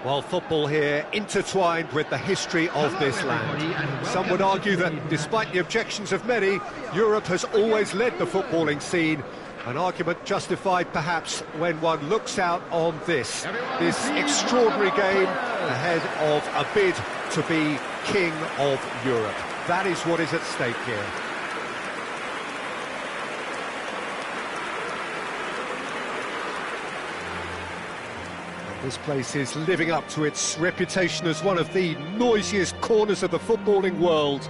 Well, football here intertwined with the history of this land. Some would argue that, despite the objections of many, Europe has always led the footballing scene. An argument justified, perhaps, when one looks out on this extraordinary game ahead of a bid to be King of Europe. That is what is at stake here. This place is living up to its reputation as one of the noisiest corners of the footballing world.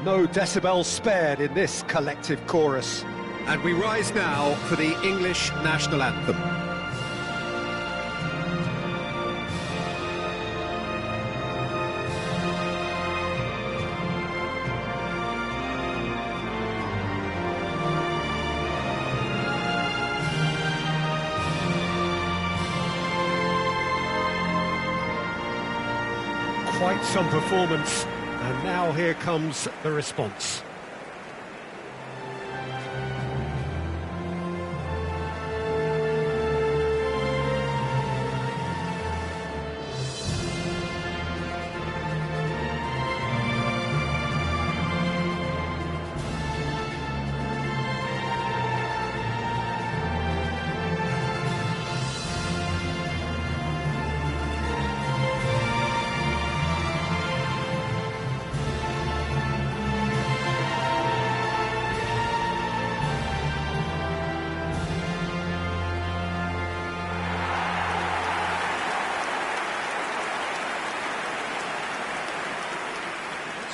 No decibels spared in this collective chorus. And we rise now for the English national anthem. Quite some performance, and now here comes the response.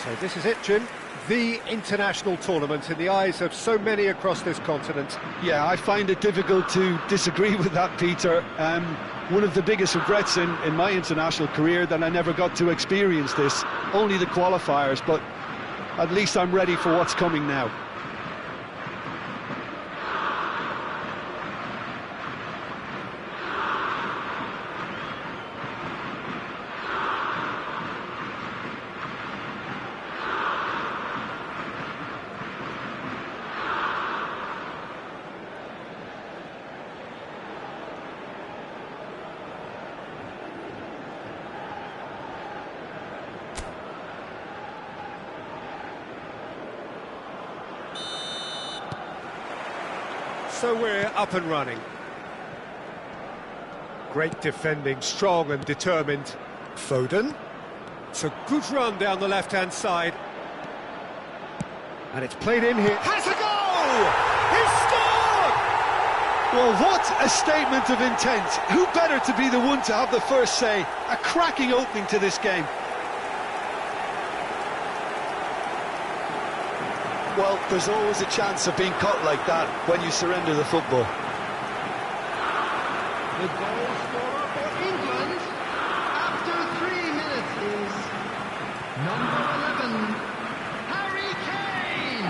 So this is it, Jim, the international tournament in the eyes of so many across this continent. Yeah, I find it difficult to disagree with that, Peter. One of the biggest regrets in my international career that I never got to experience this, only the qualifiers, but at least I'm ready for what's coming now. So we're up and running. Great defending, strong and determined. Foden. It's a good run down the left-hand side. And it's played in here. Has a goal! He's scored! Well, what a statement of intent. Who better to be the one to have the first say? A cracking opening to this game. Well, there's always a chance of being caught like that when you surrender the football. The goal scorer for England after 3 minutes is number 11, Harry Kane.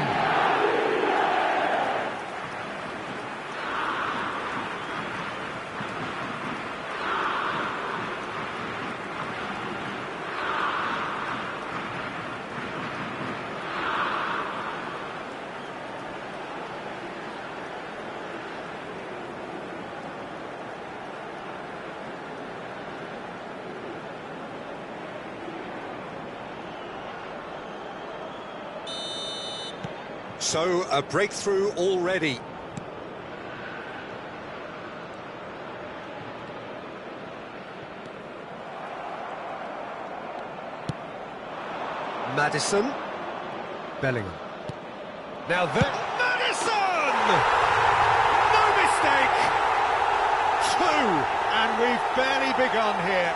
So, a breakthrough already. Maddison. Bellingham. Now there... Maddison! No mistake! 2, and we've barely begun here.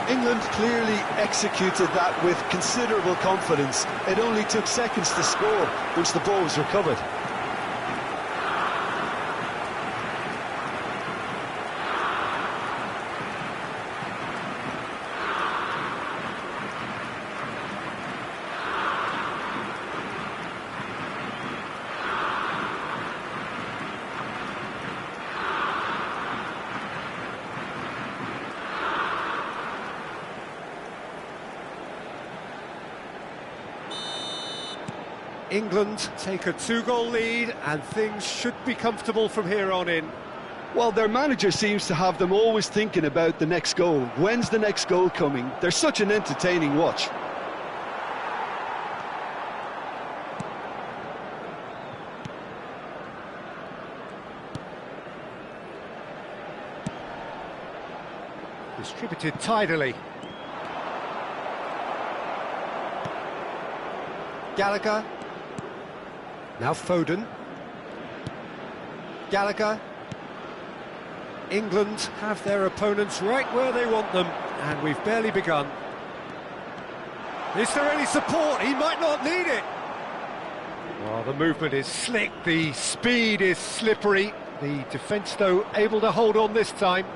England clearly executed that with considerable confidence. It only took seconds to score once the ball was recovered. England take a 2-goal lead and things should be comfortable from here on in. Well, their manager seems to have them always thinking about the next goal. When's the next goal coming? They're such an entertaining watch. Distributed tidily. Gallagher. Now Foden. Gallagher. England have their opponents right where they want them, and we've barely begun. Is there any support? He might not need it. Well, the movement is slick, the speed is slippery. The defence, though, able to hold on this time.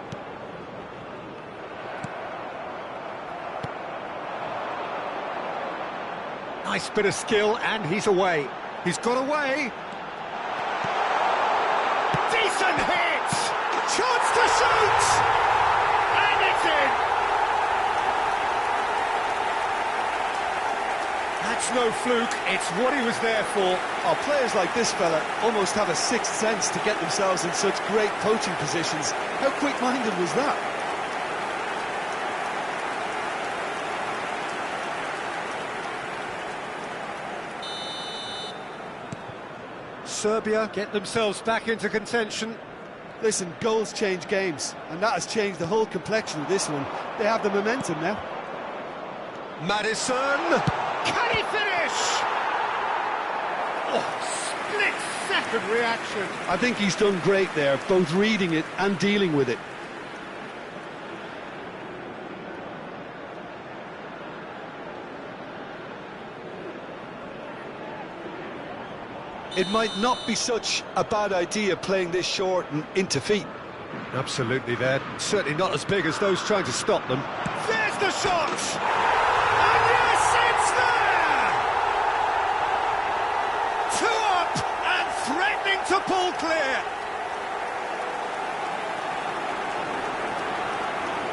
Nice bit of skill, and he's away. He's got away. Decent hit! Chance to shoot! And it's in! That's no fluke, it's what he was there for. Oh, players like this fella almost have a sixth sense to get themselves in such great coaching positions. How quick-minded was that? Serbia get themselves back into contention. Listen, goals change games, and that has changed the whole complexion of this one. They have the momentum now. Maddison! Can he finish? Oh, split-second reaction. I think he's done great there, both reading it and dealing with it. It might not be such a bad idea playing this short and into feet. Absolutely, they're certainly not as big as those trying to stop them. There's the shot! And yes, it's there! 2 up and threatening to pull clear.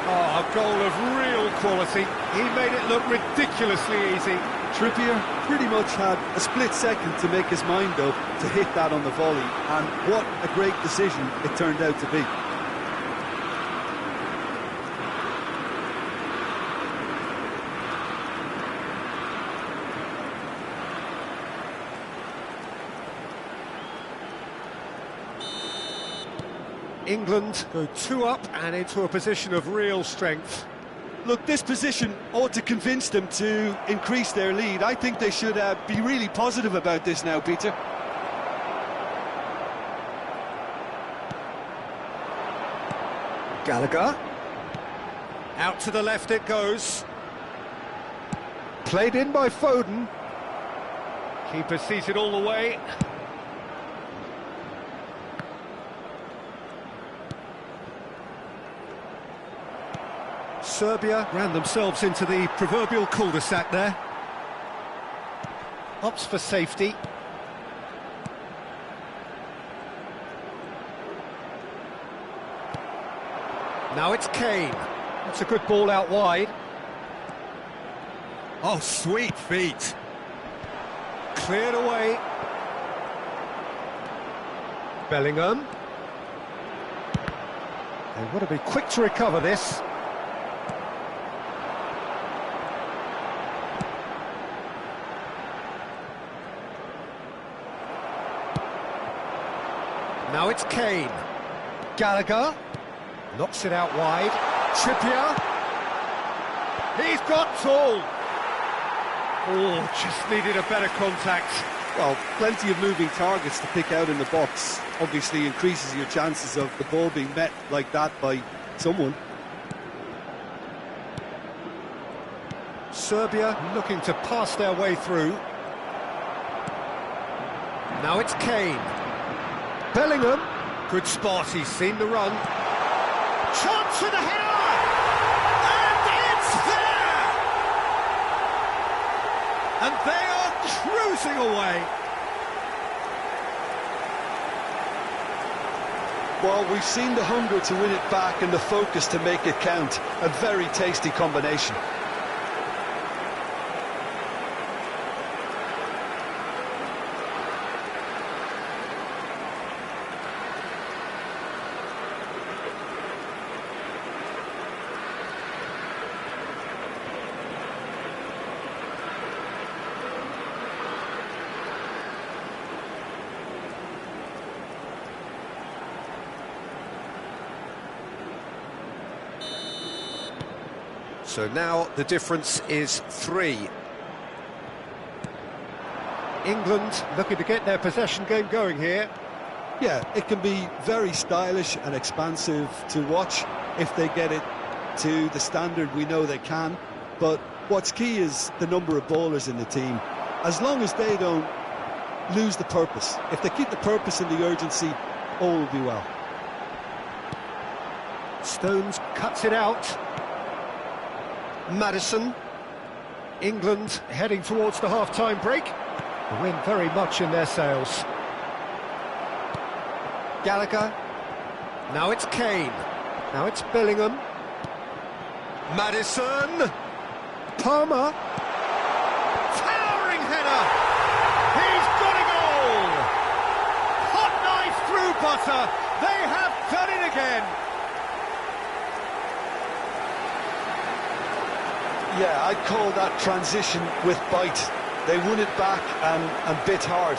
Oh, a goal of real quality. He made it look ridiculously easy. Trippier pretty much had a split second to make his mind up to hit that on the volley, and what a great decision it turned out to be. England go 2 up and into a position of real strength. Look, this position ought to convince them to increase their lead. I think they should be really positive about this now, Peter. Gallagher. Out to the left it goes. Played in by Foden. Keeper sees it all the way. Serbia ran themselves into the proverbial cul-de-sac there. Opts for safety. Now it's Kane. That's a good ball out wide. Oh, sweet feet. Cleared away. Bellingham. They want to be quick to recover this. Now it's Kane. Gallagher. Knocks it out wide. Trippier. He's got tall. Oh, just needed a better contact. Well, plenty of moving targets to pick out in the box. Obviously increases your chances of the ball being met like that by someone. Serbia looking to pass their way through. Now it's Kane. Bellingham. Good spot, he's seen the run. Chance for the header! And it's there! And they are cruising away. Well, we've seen the hunger to win it back and the focus to make it count. A very tasty combination. So now the difference is 3. England looking to get their possession game going here. Yeah, it can be very stylish and expansive to watch if they get it to the standard we know they can. But what's key is the number of ballers in the team. As long as they don't lose the purpose, if they keep the purpose and the urgency, all will be well. Stones cuts it out. Maddison. England heading towards the half-time break. The wind very much in their sails. Gallagher. Now it's Kane. Now it's Bellingham. Maddison. Palmer. Towering header. He's got a goal. Hot knife through butter. They have done it again. Yeah, I'd call that transition with bite. They won it back and bit hard.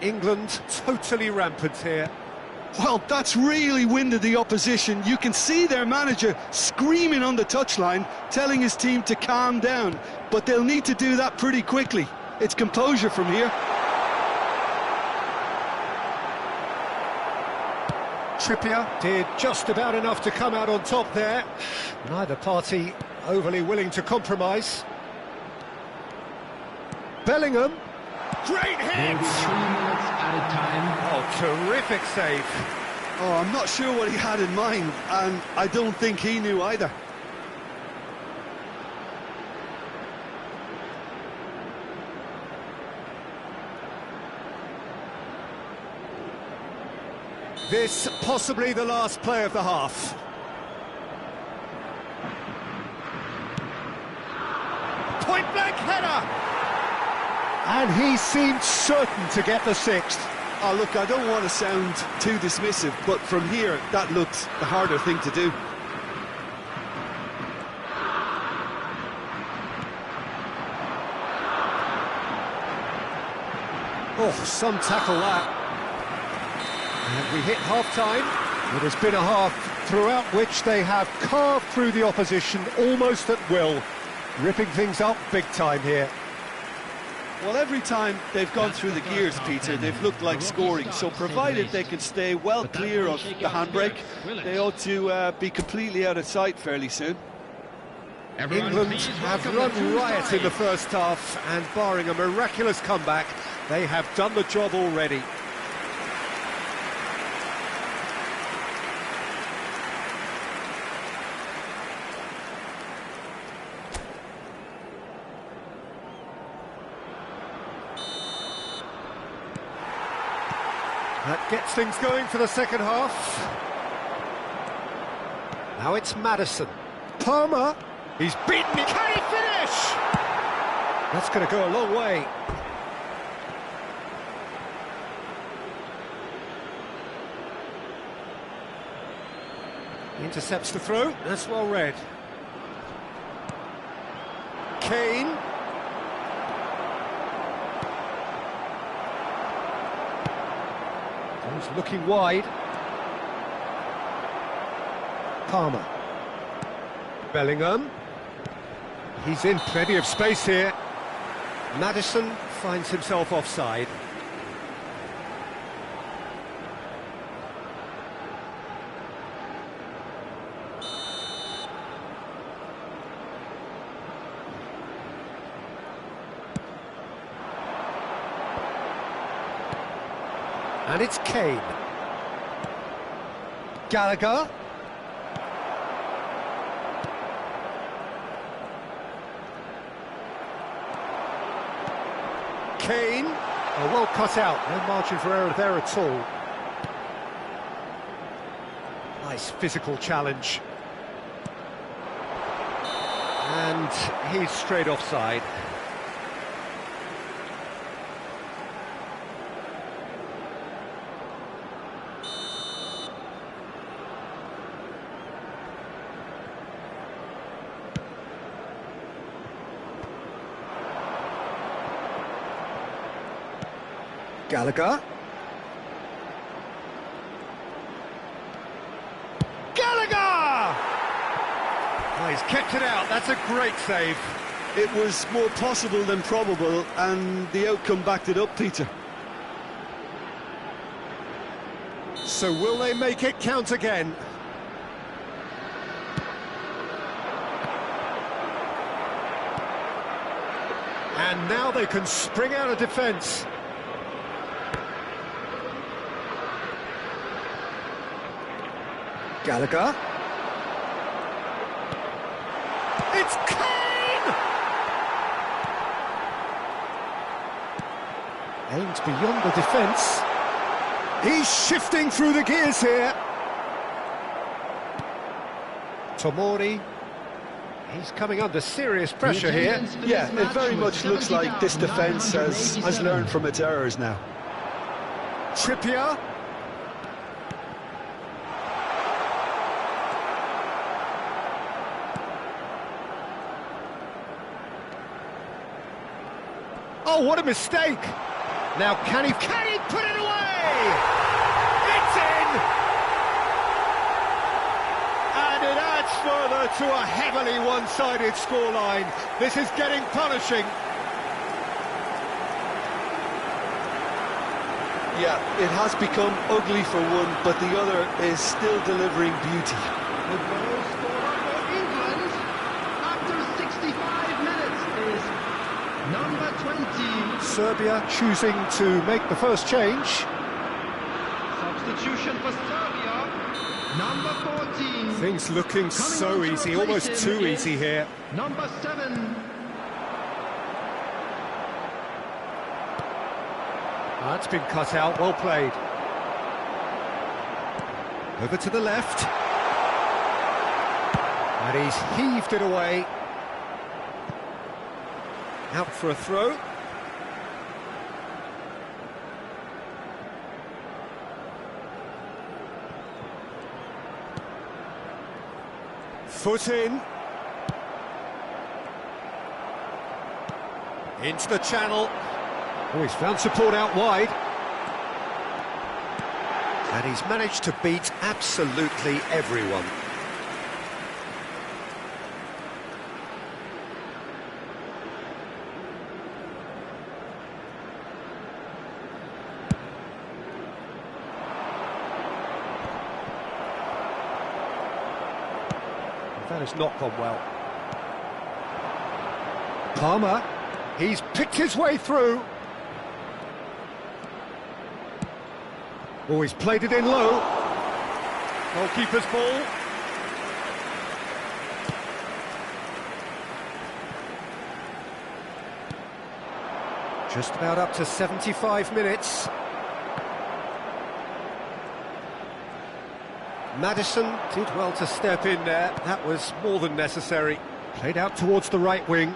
England totally rampant here. Well, that's really winded the opposition. You can see their manager screaming on the touchline, telling his team to calm down. But they'll need to do that pretty quickly. It's composure from here. Trippier did just about enough to come out on top there. Neither party overly willing to compromise. Bellingham. Great hit! 3 minutes at a time. Oh, terrific save. Oh, I'm not sure what he had in mind, and I don't think he knew either. This possibly the last play of the half. point-blank header! And he seemed certain to get the sixth. Oh, look, I don't want to sound too dismissive, but from here, that looked the harder thing to do. Oh, some tackle that. And we hit half-time. It has been a half throughout which they have carved through the opposition almost at will, ripping things up big time here. Well, every time they've gone through the gears, Peter, they've looked like scoring, so provided they can stay well clear of the handbrake, they ought to be completely out of sight fairly soon. England have run riot in the first half, and barring a miraculous comeback, they have done the job already. That gets things going for the second half. Now it's Maddison. Palmer. He's beaten it. Can he finish? That's going to go a long way. Intercepts the throw. That's well read. Kane. He's looking wide. Palmer. Bellingham. He's in plenty of space here. Maddison finds himself offside. And it's Kane. Gallagher. Kane. Oh, well cut out. No margin for error there at all. Nice physical challenge. And he's straight offside. Gallagher. Gallagher! Oh, he's kept it out. That's a great save. It was more possible than probable, and the outcome backed it up, Peter. So will they make it count again? And now they can spring out of defence. Gallagher. It's Kane! Aims beyond the defence. He's shifting through the gears here. Tomori. He's coming under serious pressure here. Yeah, it very much looks like this defence has learned from its errors now. Trippier. Oh, what a mistake! Now, can he put it away? It's in! And it adds further to a heavily one-sided scoreline. This is getting punishing. Yeah, it has become ugly for one, but the other is still delivering beauty. The goal scorer for England after 65 minutes is number 20. Serbia choosing to make the first change. Substitution for Serbia, number 14. Things looking so easy, almost too easy here. Number 7. That's been cut out, well played. Over to the left. And he's heaved it away. Out for a throw. Foot in. Into the channel. Oh, he's found support out wide. And he's managed to beat absolutely everyone. That has not gone well. Palmer, he's picked his way through. Oh, he's played it in low. Goalkeeper's ball. Just about up to 75 minutes. Maddison did well to step in there. That was more than necessary. Played out towards the right wing.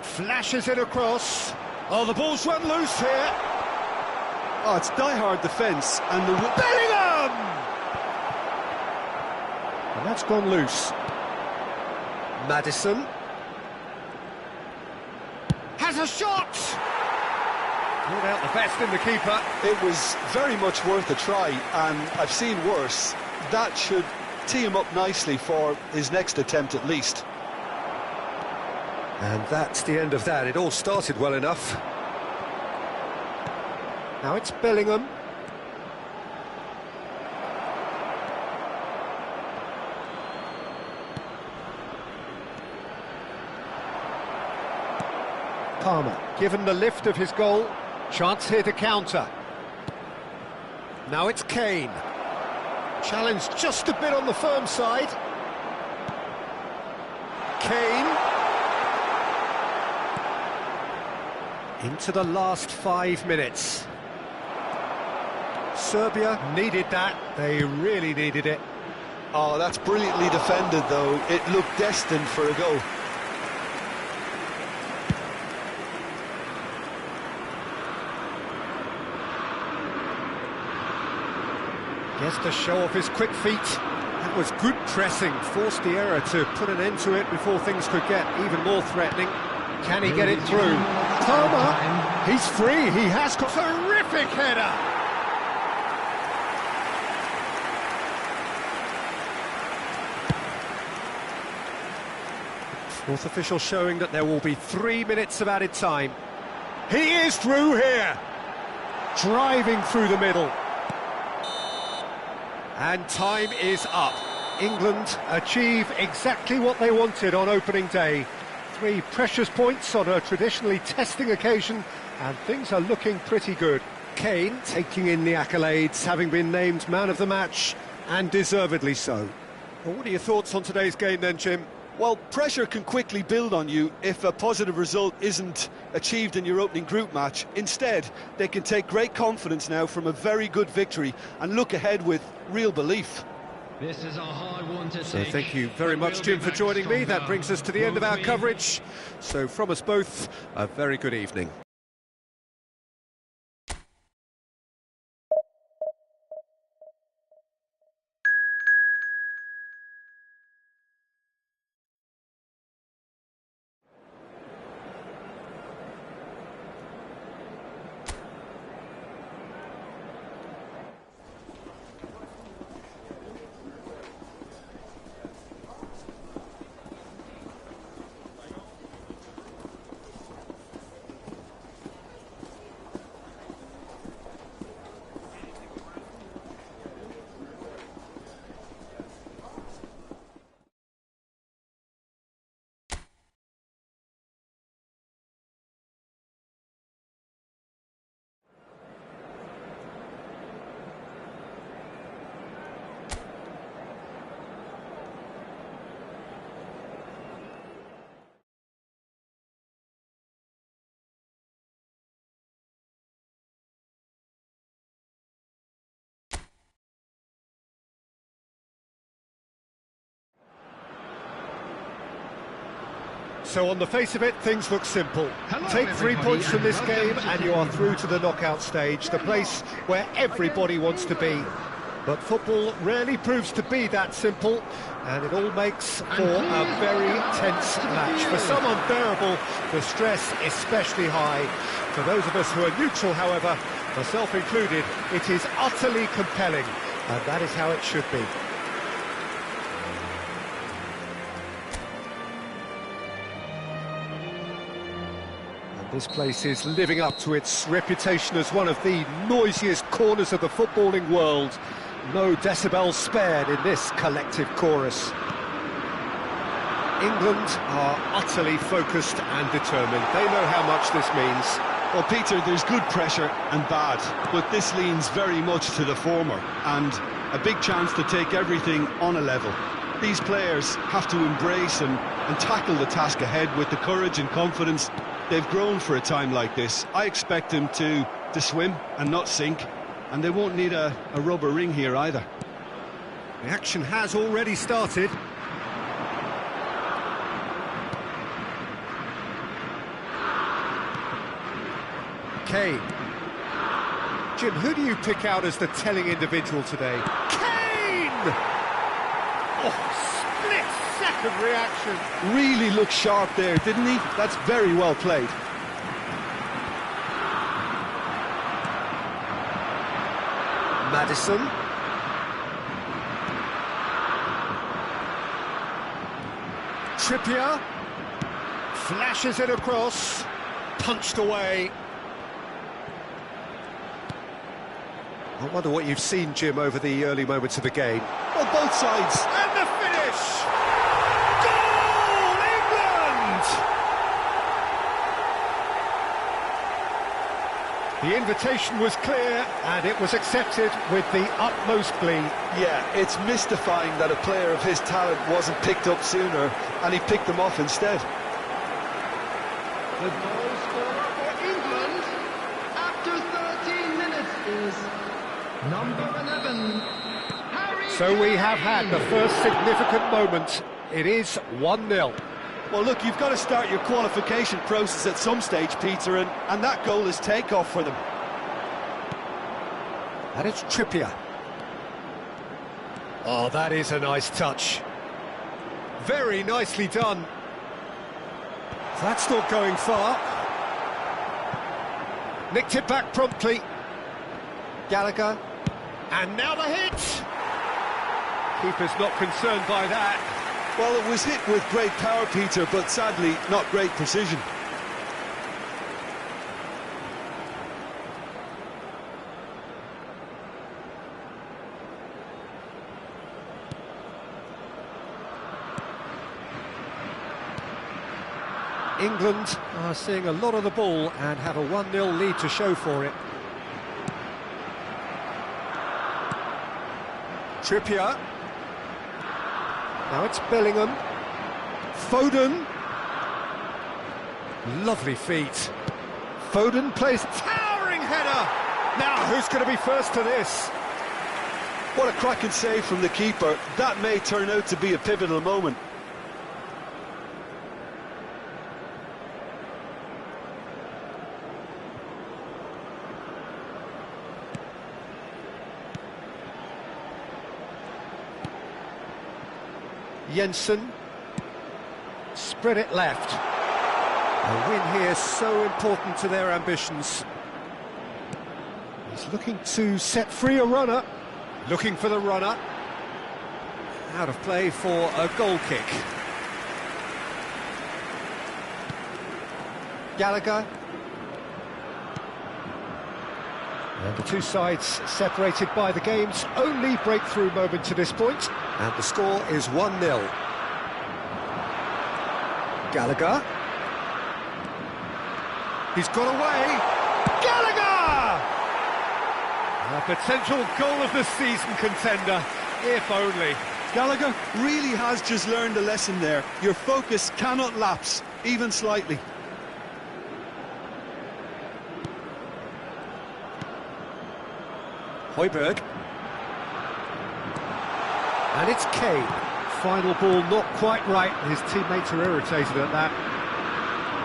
Flashes it across. Oh, the ball's run loose here. Oh, it's die-hard defence, and the... Bellingham! And that's gone loose. Maddison. Has a shot! Pulled out the best in the keeper. It was very much worth a try, and I've seen worse. That should tee him up nicely for his next attempt at least. And that's the end of that. It all started well enough. Now it's Bellingham. Palmer, given the lift of his goal. Chance here to counter. Now it's Kane. Challenge just a bit on the firm side. Kane. Into the last 5 minutes. Serbia needed that. They really needed it. Oh, that's brilliantly defended, though. It looked destined for a goal. Gets to show off his quick feet. That was good pressing. Forced the error to put an end to it before things could get even more threatening. Can he get it through? Palmer, he's free. He has got a terrific header. Fourth official showing that there will be 3 minutes of added time. He is through here. Driving through the middle. And time is up. England achieve exactly what they wanted on opening day. 3 precious points on a traditionally testing occasion, and things are looking pretty good. Kane taking in the accolades, having been named man of the match, and deservedly so. Well, what are your thoughts on today's game then, Jim? Well, pressure can quickly build on you if a positive result isn't achieved in your opening group match. Instead, they can take great confidence now from a very good victory and look ahead with real belief. This is a hard one to So take. thank you very much, Jim, for joining me. That brings us to the end of our coverage. So from us both, a very good evening. So on the face of it, things look simple. Hello, Take 3 everybody, points from and this welcome game to and you are through to the knockout stage, the place where everybody wants to be. But football rarely proves to be that simple, and it all makes for a very tense match. For some unbearable, the stress especially high. For those of us who are neutral, however, myself included, it is utterly compelling, and that is how it should be. This place is living up to its reputation as one of the noisiest corners of the footballing world. No decibels spared in this collective chorus. England are utterly focused and determined. They know how much this means. Well, Peter, there's good pressure and bad, but this leans very much to the former, and a big chance to take everything on a level. These players have to embrace and tackle the task ahead with the courage and confidence they've grown for a time like this. I expect them to swim and not sink, and they won't need a rubber ring here either. The action has already started. Kane. Jim, who do you pick out as the telling individual today? Kane! Oh, split-second reaction. Really looked sharp there, didn't he? That's very well played. Maddison. Trippier. Flashes it across. Punched away. I wonder what you've seen, Jim, over the early moments of the game. Well, both sides. And the finish! Goal, England! The invitation was clear, and it was accepted with the utmost glee. Yeah, it's mystifying that a player of his talent wasn't picked up sooner, and he picked them off instead. The goal scorer for England after 13 minutes is number 11, Harry So we have had the first significant moment. It is 1-0. Well, look, you've got to start your qualification process at some stage, Peter, and that goal is takeoff for them. And it's Trippier. Oh, that is a nice touch. Very nicely done. That's not going far. Nicked it back promptly. Gallagher. And now the hit! Keeper's not concerned by that. Well, it was hit with great power, Peter, but sadly, not great precision. England are seeing a lot of the ball and have a 1-0 lead to show for it. Trippier. Now it's Bellingham. Foden. Lovely feet. Foden plays towering header. Now who's going to be first to this? What a cracking save from the keeper. That may turn out to be a pivotal moment. Jensen, spread it left. A win here so important to their ambitions. He's looking to set free a runner, looking for the runner. Out of play for a goal kick. Gallagher. And the two sides separated by the game's only breakthrough moment to this point. And the score is 1-0. Gallagher. He's got away. Gallagher! A potential goal of the season contender, if only. Gallagher really has just learned a lesson there. Your focus cannot lapse, even slightly. Højbjerg. And it's Kane. Final ball not quite right. His teammates are irritated at that.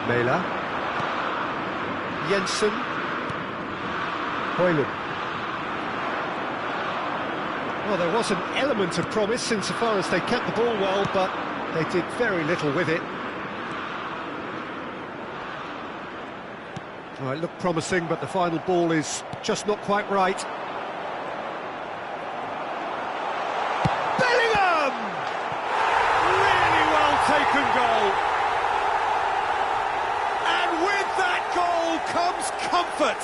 Mela. Jensen. Hoyland. Well, there was an element of promise insofar as they kept the ball well, but they did very little with it. Oh, it looked promising, but the final ball is just not quite right. Bellingham! Really well taken goal. And with that goal comes comfort.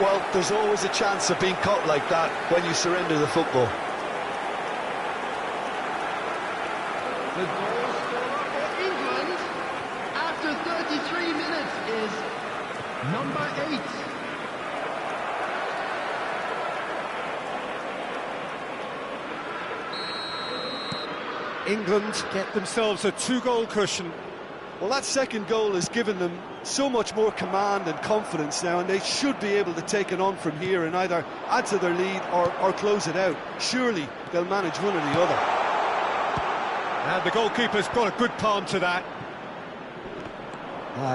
Well, there's always a chance of being caught like that when you surrender the football. The goal scorer for England after 33 minutes is number 8. England get themselves a 2-goal cushion. Well, that second goal has given them so much more command and confidence now, and they should be able to take it on from here and either add to their lead or close it out. Surely they'll manage one or the other. And the goalkeeper's got a good palm to that.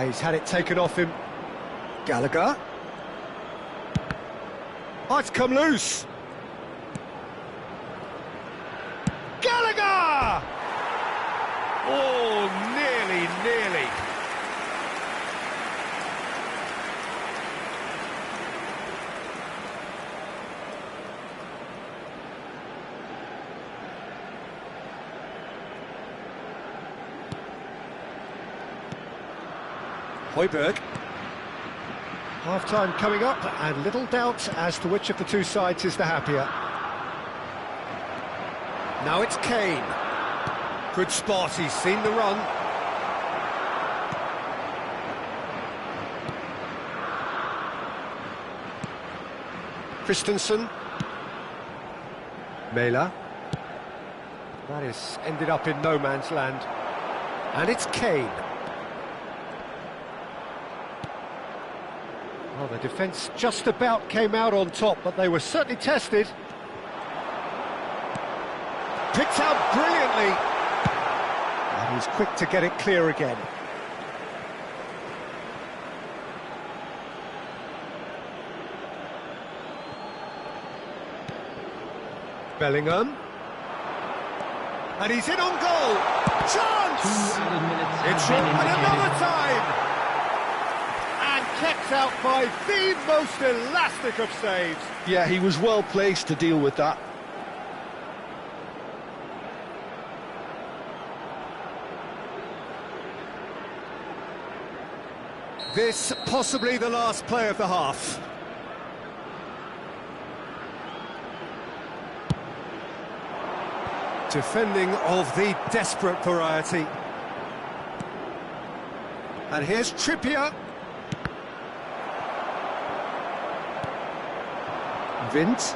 He's had it taken off him. Gallagher. Oh, it's come loose. Gallagher! Oh, nearly. Højbjerg. Half-time coming up, and little doubt as to which of the two sides is the happier. Now it's Kane. Good spot, he's seen the run. Christensen. Mela. That is ended up in no man's land. And it's Kane. Well, the defence just about came out on top, but they were certainly tested. Picked out brilliantly. And he's quick to get it clear again. Bellingham. And he's in on goal. Chance! It's in at another time. And kept out by the most elastic of saves. Yeah, he was well placed to deal with that. This possibly the last play of the half. Defending of the desperate variety. And here's Trippier. Vint.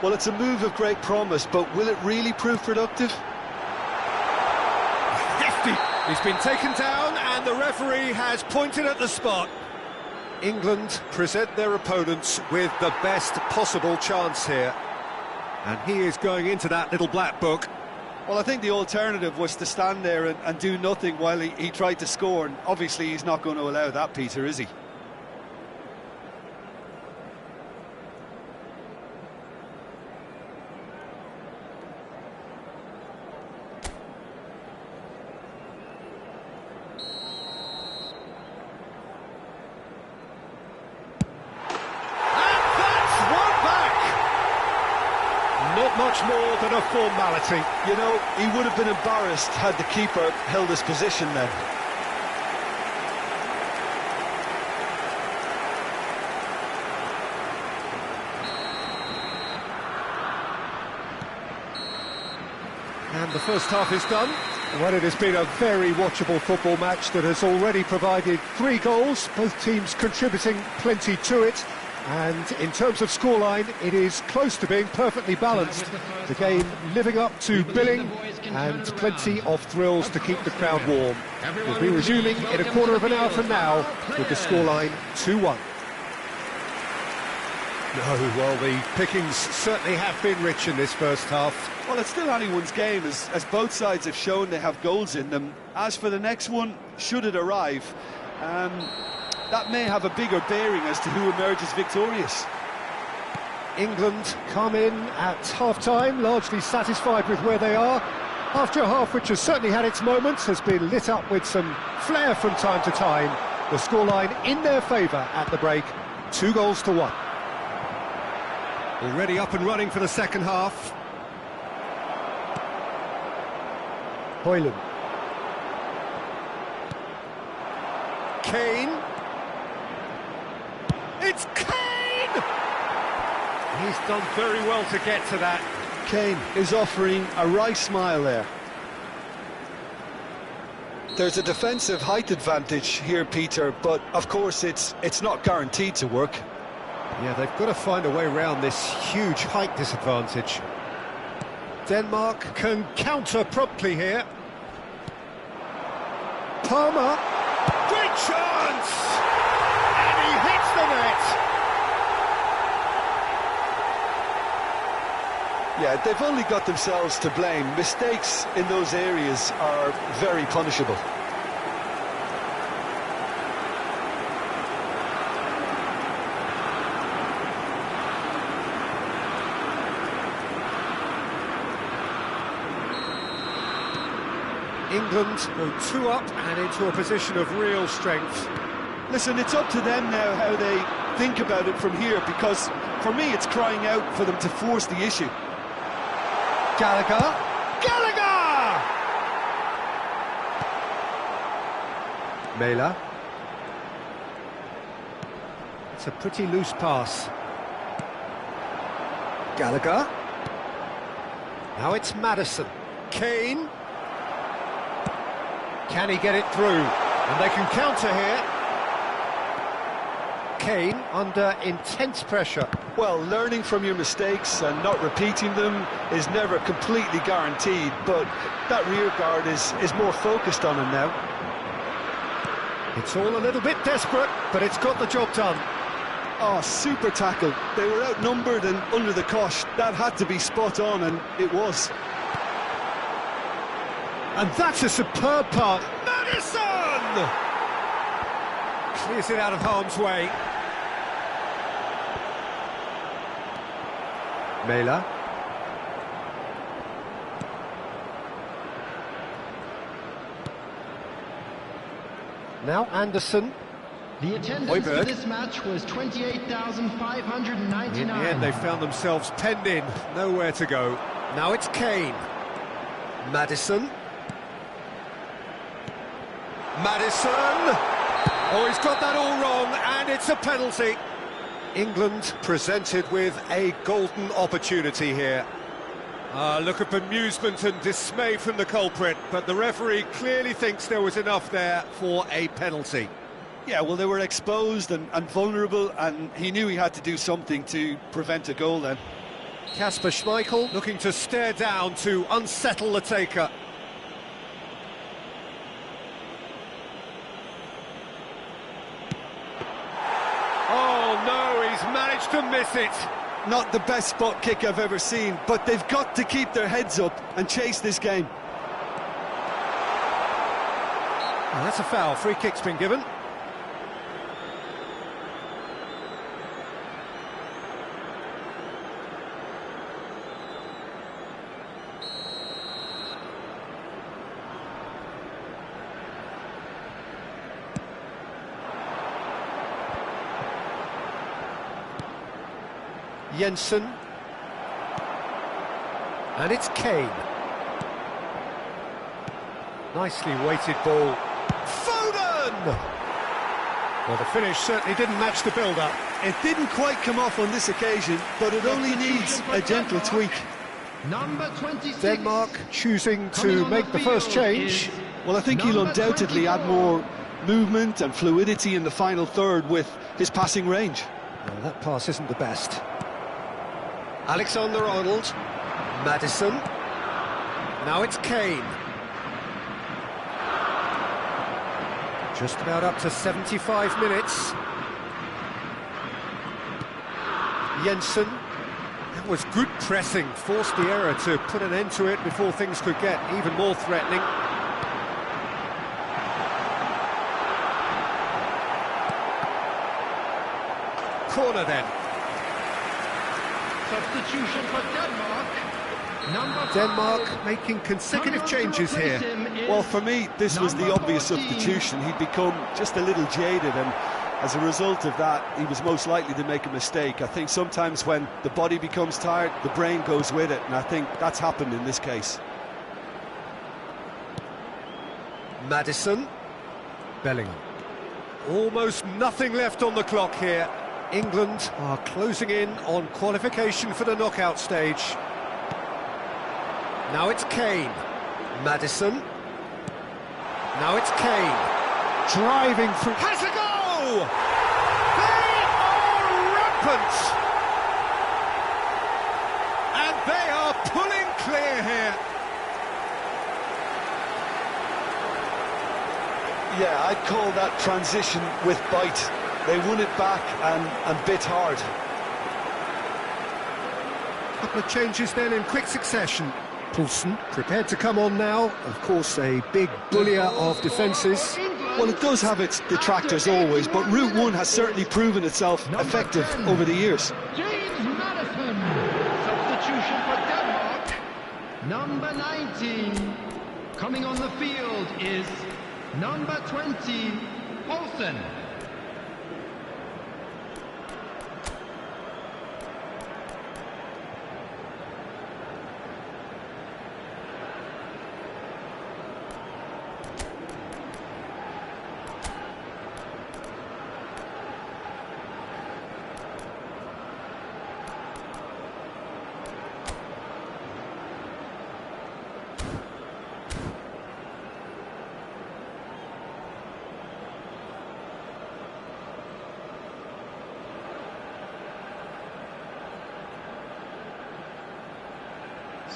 Well, it's a move of great promise, but will it really prove productive? Hefty! He's been taken down and the referee has pointed at the spot. England present their opponents with the best possible chance here. And he is going into that little black book. Well, I think the alternative was to stand there and do nothing while he tried to score, and obviously he's not going to allow that, Peter, is he? Not much more than a formality. You know, he would have been embarrassed had the keeper held his position then. And the first half is done. Well, it has been a very watchable football match that has already provided 3 goals, both teams contributing plenty to it. And in terms of scoreline, it is close to being perfectly balanced. The game living up to billing and plenty of thrills to keep the crowd warm. We'll be resuming in a quarter of an hour from now with the scoreline 2-1. No, well, the pickings certainly have been rich in this first half. Well, it's still anyone's game, as both sides have shown they have goals in them. As for the next one, should it arrive, that may have a bigger bearing as to who emerges victorious. England come in at half-time, largely satisfied with where they are. After a half which has certainly had its moments, has been lit up with some flair from time to time. The scoreline in their favour at the break, 2-1. Already up and running for the second half. Hoyland. Kane. It's Kane! He's done very well to get to that. Kane is offering a wry smile there. There's a defensive height advantage here, Peter, but of course it's not guaranteed to work. Yeah, they've got to find a way around this huge height disadvantage. Denmark can counter promptly here. Palmer. Great chance! And he hits the net! Yeah, they've only got themselves to blame. Mistakes in those areas are very punishable. England go 2 up and into a position of real strength. Listen, it's up to them now how they think about it from here, because for me it's crying out for them to force the issue. Gallagher! Gallagher! Mela. It's a pretty loose pass. Gallagher. Now it's Maddison. Kane. Can he get it through? And they can counter here. Kane under intense pressure. Well, learning from your mistakes and not repeating them is never completely guaranteed, but that rear guard is more focused on him now. It's all a little bit desperate, but it's got the job done. Oh, super tackle. They were outnumbered and under the cosh. That had to be spot on, and it was. And that's a superb part. Maddison! Clears it out of harm's way. Mela. Now Anderson. The attendance Højbjerg. for this match was 28,599. In the end, they found themselves penned in, nowhere to go. Now it's Kane. Maddison. Maddison! Oh, he's got that all wrong, and it's a penalty. England presented with a golden opportunity here. Look at bemusement and dismay from the culprit, but the referee clearly thinks there was enough there for a penalty. Yeah, well, they were exposed and vulnerable, and he knew he had to do something to prevent a goal then. Kasper Schmeichel looking to stare down to unsettle the taker. Oh no, he's managed to miss it. Not the best spot kick I've ever seen, but they've got to keep their heads up and chase this game. And that's a foul. Free kick's been given. Jensen. And it's Kane. Nicely weighted ball. Foden! Well, the finish certainly didn't match the build-up. It didn't quite come off on this occasion, but it only needs a gentle tweak. Number 26. Denmark choosing to make the first change. Well, I think he'll undoubtedly add more movement and fluidity in the final third with his passing range. Well, that pass isn't the best. Alexander-Arnold. Maddison. Now it's Kane. Just about up to 75 minutes. Jensen. That was good pressing, forced the error to put an end to it before things could get even more threatening. Corner then. Substitution for Denmark. Denmark making consecutive changes here. Well, for me, this was the obvious substitution. He'd become just a little jaded, and as a result of that, he was most likely to make a mistake. I think sometimes when the body becomes tired, the brain goes with it, and I think that's happened in this case. Maddison. Bellingham. Almost nothing left on the clock here. England are closing in on qualification for the knockout stage. Now it's Kane. Maddison. Now it's Kane. Driving through. Has a goal! They are rampant! And they are pulling clear here. Yeah, I'd call that transition with bite. They won it back and bit hard. Couple of changes then in quick succession. Poulsen prepared to come on now. Of course, a big bullier of defences. Well, it does have its detractors always, but Route 1 has certainly proven itself effective over the years. James Maddison. Substitution for Denmark. Number 19. Coming on the field is number 20, Poulsen.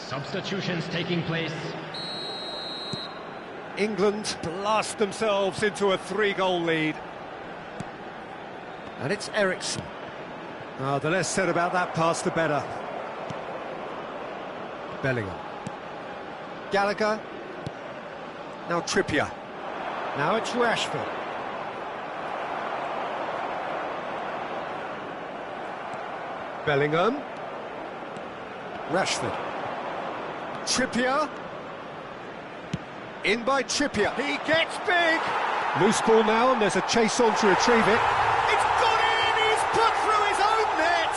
Substitutions taking place. England blast themselves into a 3-goal lead. And it's Eriksson. Oh, the less said about that pass, the better. Bellingham. Gallagher. Now Trippier. Now it's Rashford. Bellingham. Rashford. Trippier. In by Trippier. He gets big. Loose ball now, and there's a chase on to retrieve it. It's gone in! He's put through his own net!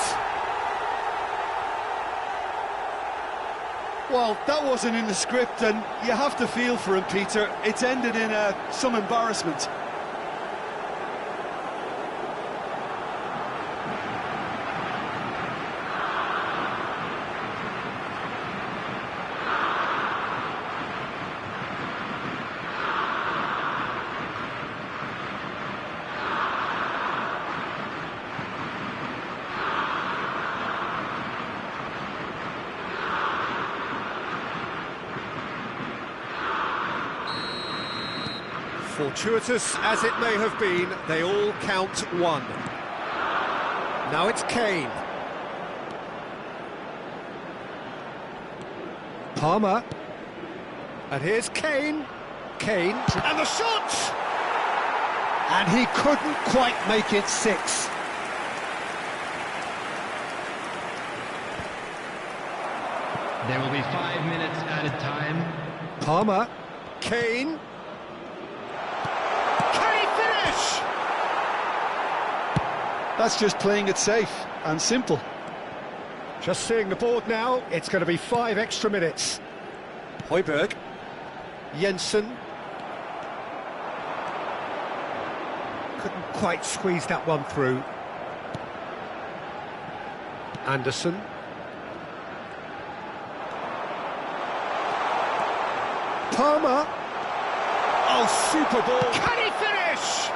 Well, that wasn't in the script, and you have to feel for him, Peter. It's ended in some embarrassment. Fortuitous as it may have been, they all count one. Now it's Kane. Palmer. And here's Kane. Kane. And the shot! And he couldn't quite make it 6. There will be 5 minutes added time. Palmer. Kane. That's just playing it safe and simple. Just seeing the board now, it's going to be 5 extra minutes. Højbjerg. Jensen. Couldn't quite squeeze that one through. Anderson. Palmer. Oh, super ball. Can he finish?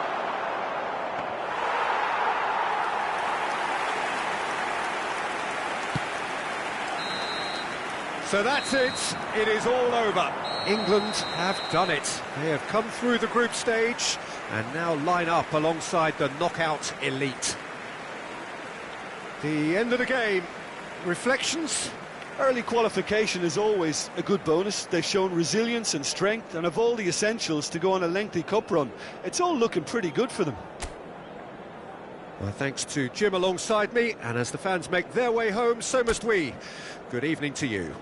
So that's it. It is all over. England have done it. They have come through the group stage and now line up alongside the knockout elite. The end of the game. Reflections? Early qualification is always a good bonus. They've shown resilience and strength and have all the essentials to go on a lengthy cup run. It's all looking pretty good for them. Well, thanks to Jim alongside me, and as the fans make their way home, so must we. Good evening to you.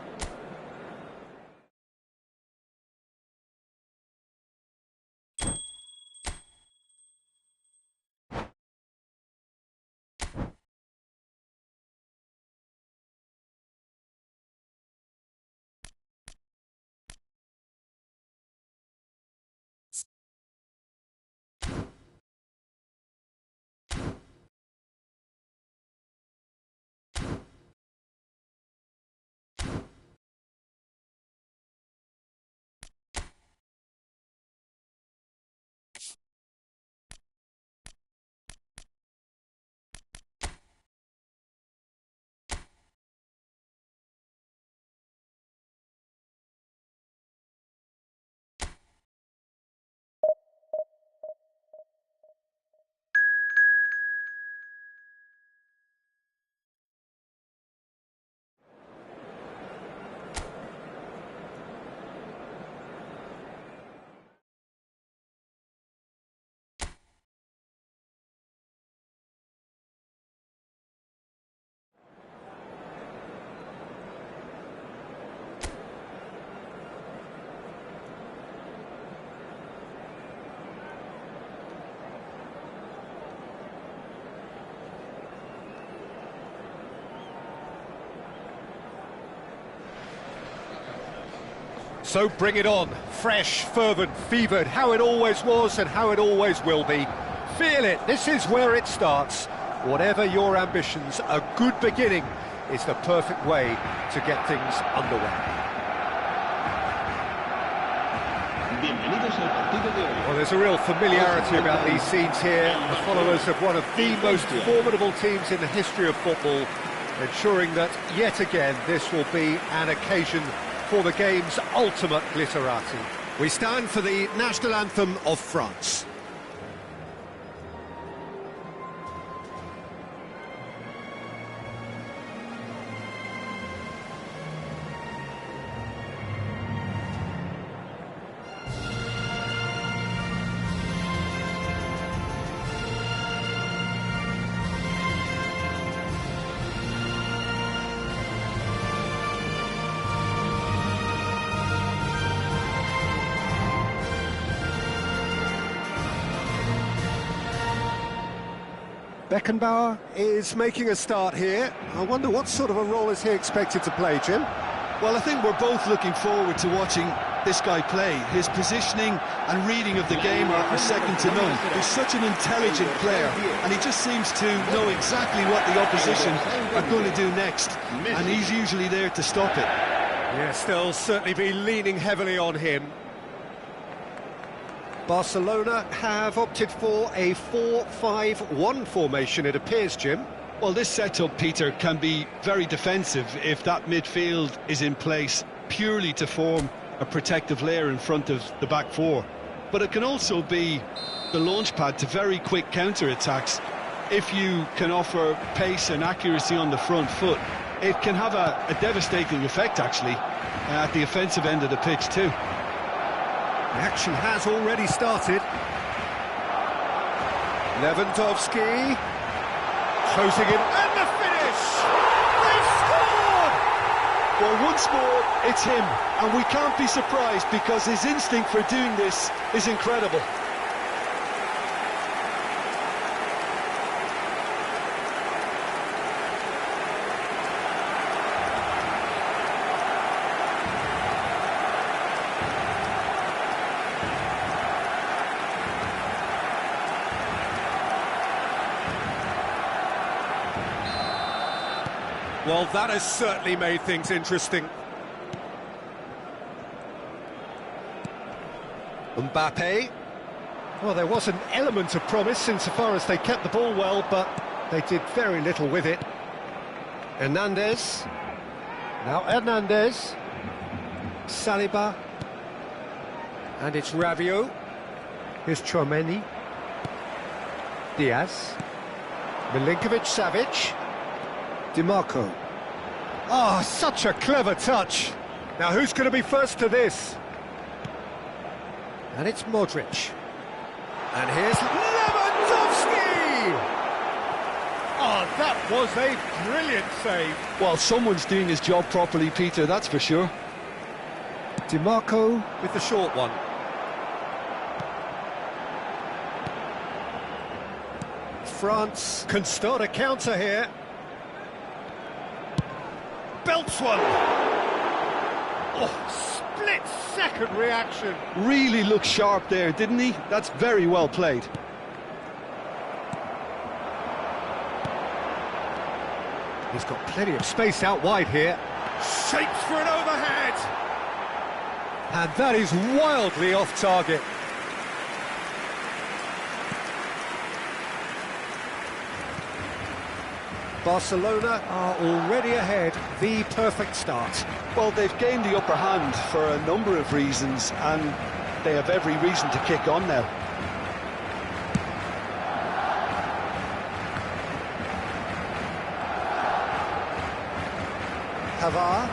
So bring it on, fresh, fervent, fevered, how it always was and how it always will be. Feel it, this is where it starts. Whatever your ambitions, a good beginning is the perfect way to get things underway. Well, there's a real familiarity about these scenes here. The followers of one of the most formidable teams in the history of football, ensuring that yet again this will be an occasion for the game's ultimate glitterati. We stand for the national anthem of France. Beckenbauer is making a start here. I wonder what sort of a role is he expected to play, Jim? Well, I think we're both looking forward to watching this guy play. His positioning and reading of the game are second to none. He's such an intelligent player, and he just seems to know exactly what the opposition are going to do next, and he's usually there to stop it. Yes, they'll certainly be leaning heavily on him. Barcelona have opted for a 4-5-1 formation, it appears, Jim. Well, this setup, Peter, can be very defensive if that midfield is in place purely to form a protective layer in front of the back four. But it can also be the launchpad to very quick counter-attacks. If you can offer pace and accuracy on the front foot, it can have a devastating effect, actually, at the offensive end of the pitch, too. The action has already started. Lewandowski closing in, and the finish! They've scored! Well, once more, it's him, and we can't be surprised because his instinct for doing this is incredible. Well, that has certainly made things interesting. Mbappe. Well, there was an element of promise insofar as they kept the ball well, but they did very little with it. Hernandez. Now Hernandez. Saliba. And it's Rabiot. Here's Tchouameni. Diaz. Milinkovic-Savic. DiMarco. Oh, such a clever touch. Now who's going to be first to this? And it's Modric. And here's Lewandowski! Oh, that was a brilliant save. Well, someone's doing his job properly, Peter, that's for sure. DiMarco with the short one. France can start a counter here. Belts one. Oh, split-second reaction. Really looked sharp there, didn't he? That's very well played. He's got plenty of space out wide here. Shapes for an overhead. And that is wildly off target. Barcelona are already ahead, the perfect start. Well, they've gained the upper hand for a number of reasons, and they have every reason to kick on now. Pavard.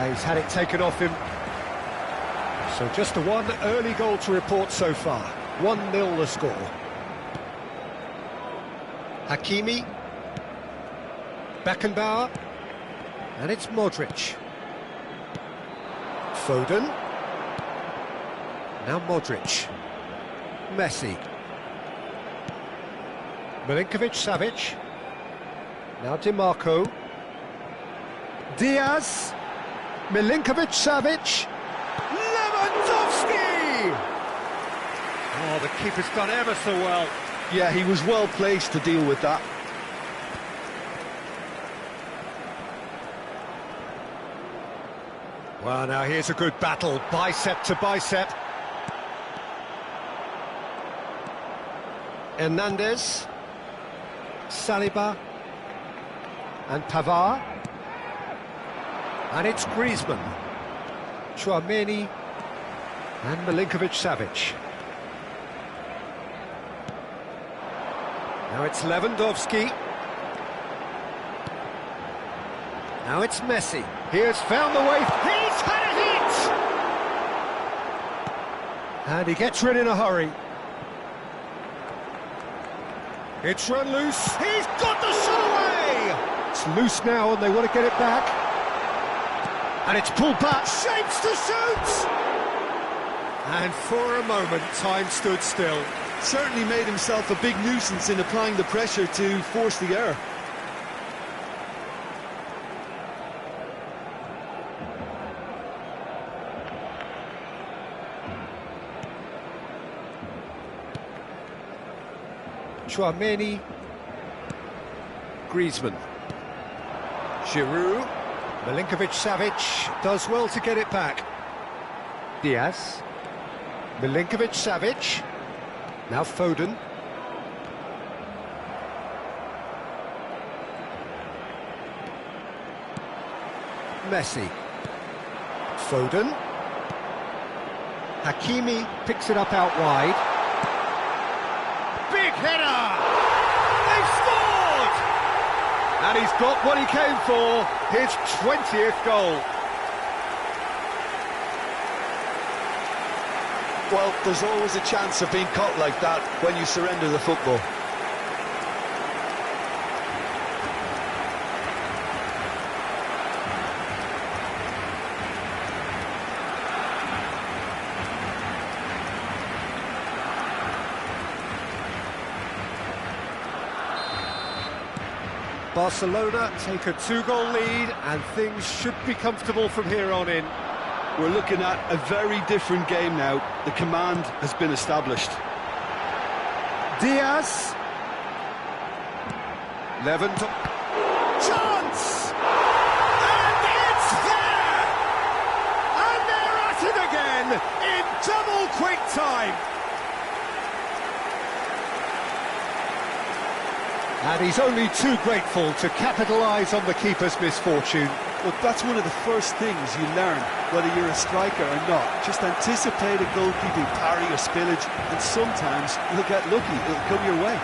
He's had it taken off him. So just the one early goal to report so far. 1-0 the score. Hakimi, Beckenbauer, and it's Modric. Foden, now Modric, Messi, Milinkovic-Savic, now DiMarco, Diaz, Milinkovic-Savic, Lewandowski! Oh, the keeper's done ever so well. Yeah, he was well placed to deal with that. Well, now here's a good battle, bicep to bicep. Hernandez, Saliba, and Pavard. And it's Griezmann, Tchouaméni, and Milinkovic-Savic. Now it's Lewandowski. Now it's Messi. He has found the way. He's had a hit! And he gets rid in a hurry. It's run loose. He's got the shot away! It's loose now and they want to get it back. And it's pulled back. Shapes to shoot! And for a moment, time stood still. Certainly made himself a big nuisance in applying the pressure to force the error. Tchouaméni, Griezmann, Giroud, Milinkovic-Savic does well to get it back. Diaz, Milinkovic-Savic, now Foden. Messi, Foden, Hakimi picks it up out wide. Big header! They've scored! And he's got what he came for, his 20th goal. Well, there's always a chance of being caught like that when you surrender the football. Barcelona take a 2-goal lead and things should be comfortable from here on in. We're looking at a very different game now. The command has been established. Diaz. Lewandowski. Chance! And it's there! And they're at it again in double quick time. And he's only too grateful to capitalise on the keeper's misfortune. Look, that's one of the first things you learn, whether you're a striker or not. Just anticipate a goalkeeping parry or spillage, and sometimes you'll get lucky, it'll come your way.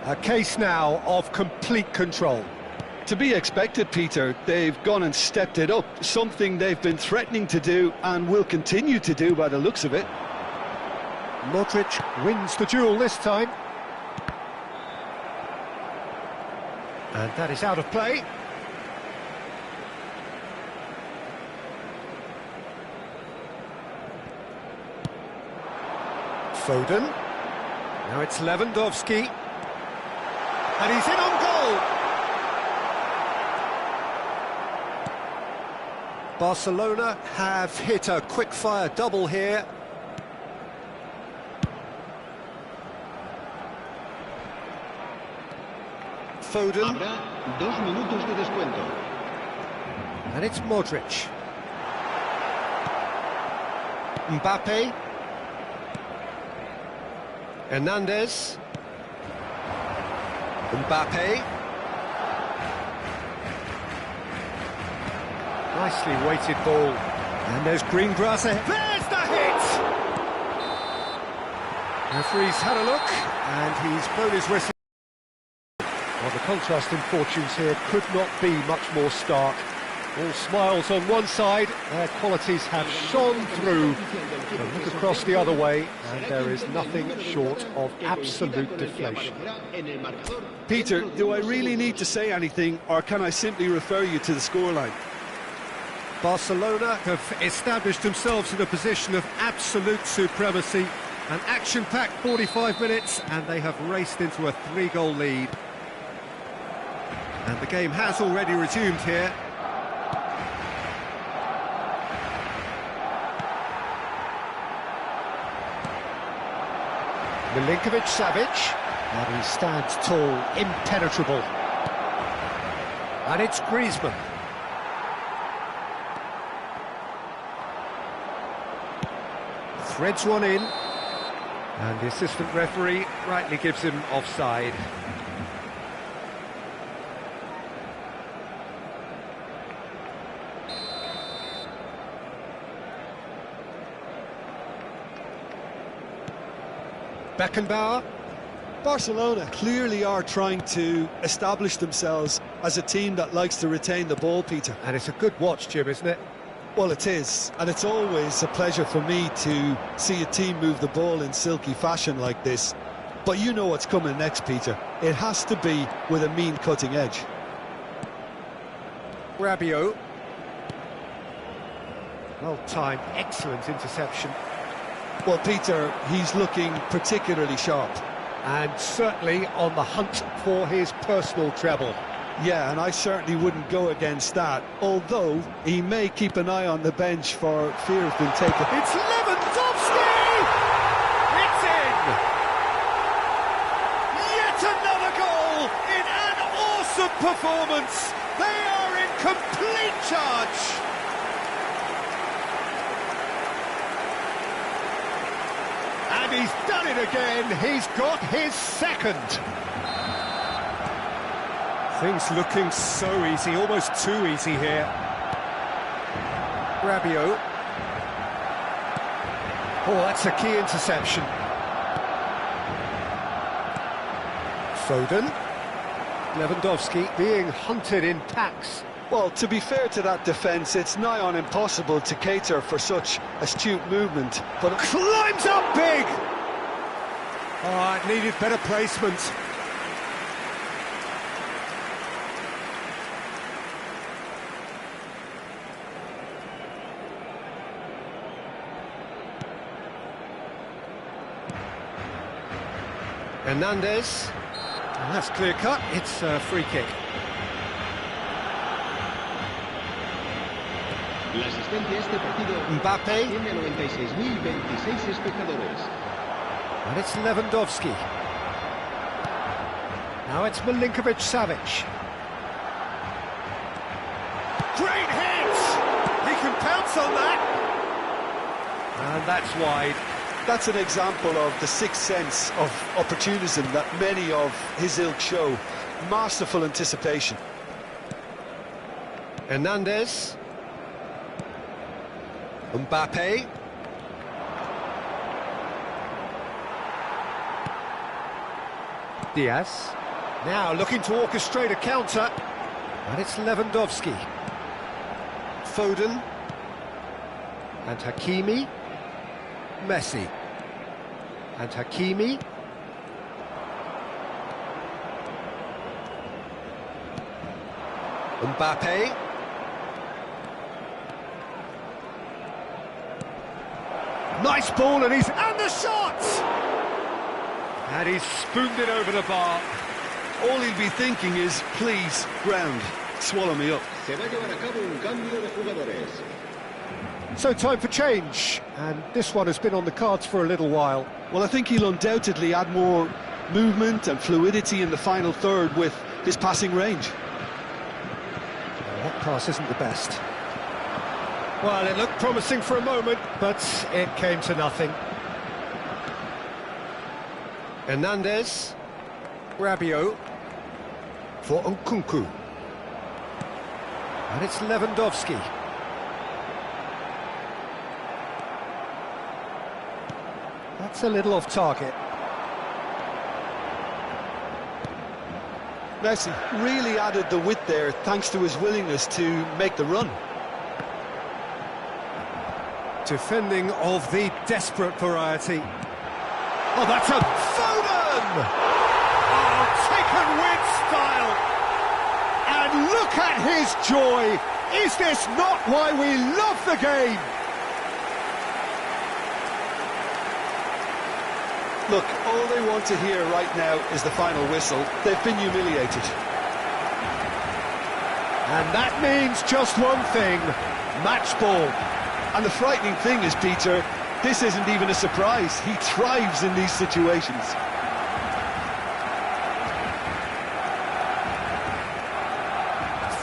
A case now of complete control. To be expected, Peter. They've gone and stepped it up, something they've been threatening to do and will continue to do by the looks of it. Modric wins the duel this time. And that is out of play. Foden. Now it's Lewandowski. And he's in on goal! Barcelona have hit a quick-fire double here. Foden. Habrá 2 minutos de descuento. And it's Modric. Mbappe. Hernandez. Mbappe. Nicely weighted ball. And there's green grass ahead. There's the hit! Referee's had a look, and he's blown his whistle. Well, the contrast in fortunes here could not be much more stark. All smiles on one side, their qualities have shone through. But look across the other way, and there is nothing short of absolute deflation. Peter, do I really need to say anything, or can I simply refer you to the scoreline? Barcelona have established themselves in a position of absolute supremacy. An action-packed 45 minutes, and they have raced into a 3-goal lead. And the game has already resumed here. Milinkovic-Savic, and he stands tall, impenetrable. And it's Griezmann. Threads one in, and the assistant referee rightly gives him offside. Beckenbauer. Barcelona clearly are trying to establish themselves as a team that likes to retain the ball, Peter. And it's a good watch, Jim, isn't it? Well, it is, and it's always a pleasure for me to see a team move the ball in silky fashion like this. But you know what's coming next, Peter. It has to be with a mean cutting edge. Rabiot. Well-timed, excellent interception. Well, Peter, he's looking particularly sharp. And certainly on the hunt for his personal treble. Yeah, and I certainly wouldn't go against that, although he may keep an eye on the bench for fear of being taken. It's Lewandowski! It's in! Yet another goal in an awesome performance! They are in complete charge! And he's done it again, he's got his second! Things looking so easy, almost too easy here. Rabiot. Oh, that's a key interception. Foden. Lewandowski being hunted in packs. Well, to be fair to that defence, it's nigh on impossible to cater for such astute movement. But climbs up big! Oh, it needed better placement. Hernandez, and that's clear cut, it's a free kick. La asistencia a este partido Mbappe. tiene 96.026 espectadores. And it's Lewandowski. Now it's Milinkovic-Savic. Great hit! He can pounce on that! And that's wide. that's an example of the sixth sense of opportunism that many of his ilk show. Masterful anticipation. Hernandez. Mbappe. Diaz. Now looking to orchestrate a counter, and it's Lewandowski. Foden. And Hakimi. Messi. And Hakimi. Mbappe. Nice ball, and the shot! And he's spooned it over the bar. All he'll be thinking is, please, ground, swallow me up. So time for change, and this one has been on the cards for a little while. Well, I think he'll undoubtedly add more movement and fluidity in the final third with his passing range. That pass isn't the best. Well, it looked promising for a moment, but it came to nothing. Hernandez. Rabiot. For Nkunku. And it's Lewandowski. That's a little off target. Messi really added the width there thanks to his willingness to make the run. Defending of the desperate variety. Oh, that's a Foden! Oh, taken with style! And look at his joy! Is this not why we love the game? Look, all they want to hear right now is the final whistle. They've been humiliated. And that means just one thing, match ball. And the frightening thing is, Peter, this isn't even a surprise. He thrives in these situations.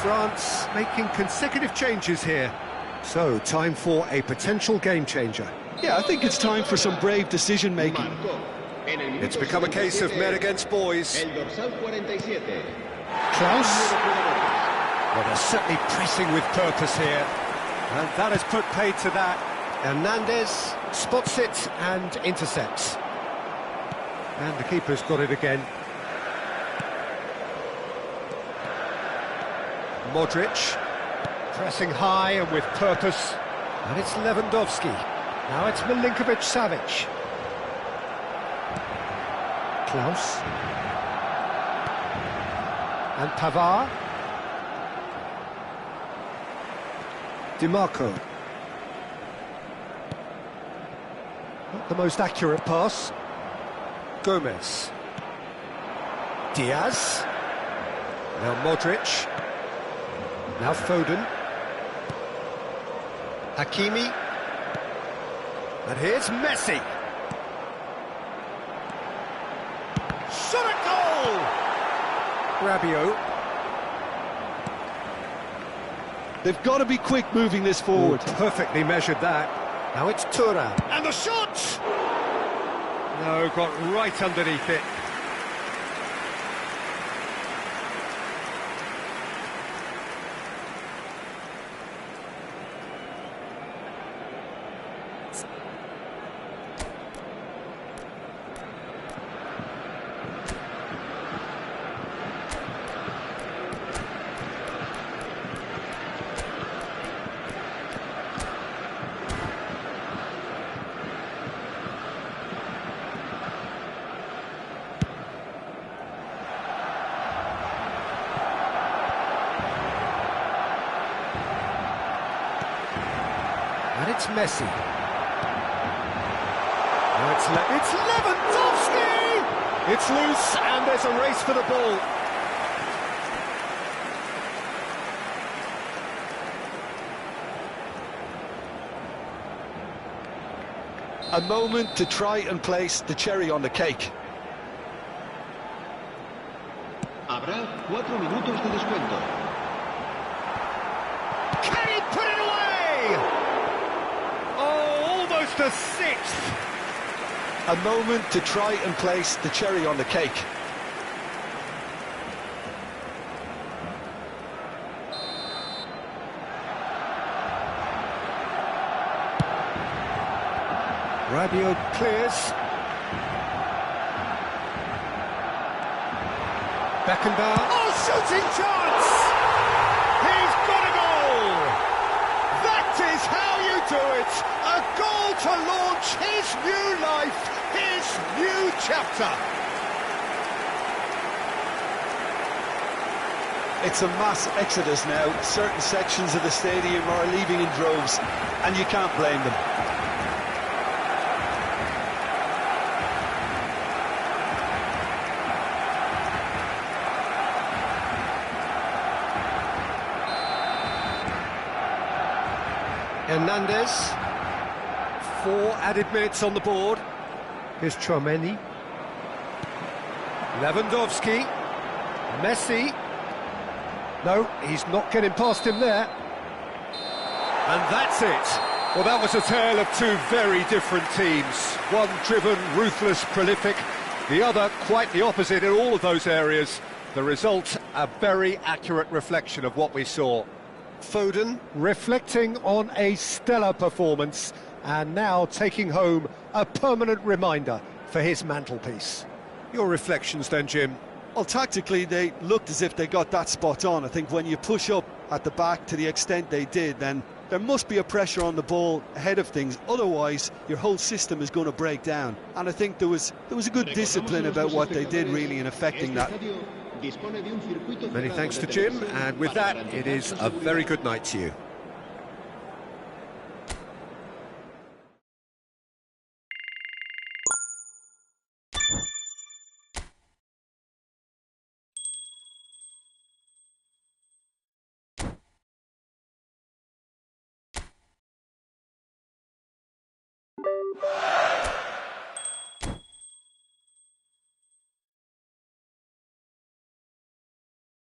France making consecutive changes here. So, time for a potential game changer. Yeah, I think it's time for some brave decision-making. It's become a case of men against boys. Klaus. Well, they're certainly pressing with purpose here. And that has put paid to that. Hernandez spots it and intercepts. And the keeper's got it again. Modric. Pressing high and with purpose. And it's Lewandowski. Now it's Milinkovic-Savic. Klaus. And Pavard. DiMarco. Not the most accurate pass. Gomez. Diaz. Now Modric. Now Foden. Hakimi. And here's Messi. Shot at goal! Rabiot. They've got to be quick moving this forward. Ooh, perfectly measured that. Now it's Thuram. And the shot! No, got right underneath it. And it's Messi. Now it's Lewandowski! It's loose, and there's a race for the ball. A moment to try and place the cherry on the cake. Habrá 4 minutos de descuento. Can he put it away? Oh, almost a sixth. A moment to try and place the cherry on the cake. Rabiot clears. Beckenbauer. Oh, shooting chance! He's got a goal! That is how you do it! A goal to launch his new life, his new chapter! It's a mass exodus now. Certain sections of the stadium are leaving in droves, and you can't blame them. Hernandez, 4 added minutes on the board. Here's Chouameni. Lewandowski. Messi. No, he's not getting past him there. And that's it. Well, that was a tale of two very different teams. One driven, ruthless, prolific. The other quite the opposite in all of those areas. The result, a very accurate reflection of what we saw. Foden reflecting on a stellar performance and now taking home a permanent reminder for his mantelpiece. Your reflections then, Jim? Well, tactically, they looked as if they got that spot on. I think when you push up at the back to the extent they did, then there must be a pressure on the ball ahead of things. Otherwise, your whole system is going to break down. And I think there was a good discipline about what they did, really, in affecting that. Many thanks to Jim, and with that, it is a very good night to you.